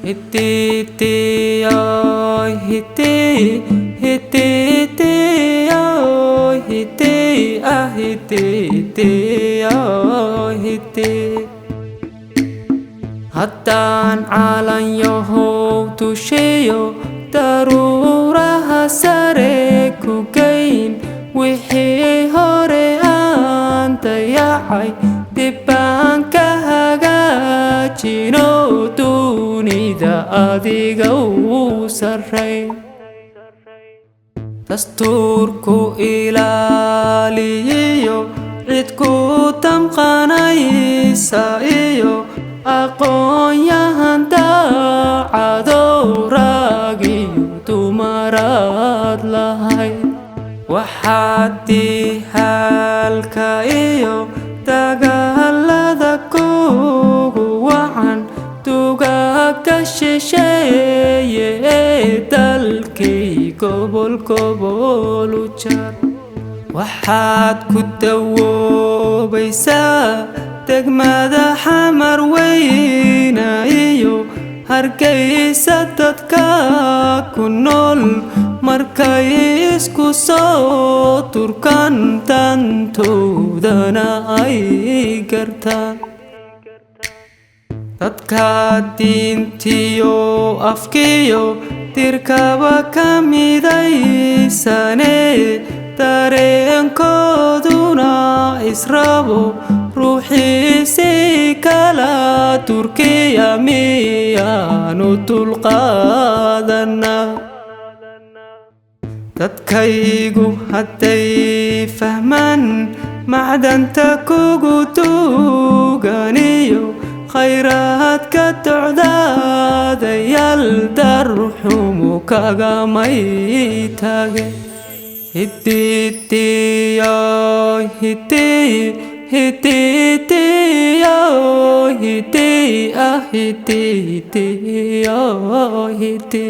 Hiti ơi hiti hiti ơi hiti hiti ơi hiti haddaan calanyahow tushiyo daruuraha sare ku geyn wixii hore aan dayacay dib baan ka hagaajino dunida adiga u sarreyn dastuurku ilaaliyo cid ku damqanaysa iyo aqoon-yahan daacadow rag iyo dumaraad lahayd waxaad dihalka iyo dagaalada kugu wacan dugaagga shisheeye ee dalkii gobol gobol u jar waxaad ku dawoobaysaa degmada xamar weyna iyo hargeysa dadka ku nool markay isku soo turkan dantoodana ay gartaan dadka diintiyo afkiyo dirkaba ka midaysane dareenkooduna israbo ruuxiisi kala turkiya miyaanu dulqaadanaa dadkaygu hadday fahmaan macdanta kugu duganiyo khayraadka docdaadayaal darxumu kagamay tage hiti hiti hiti hiti hiti hiti hiti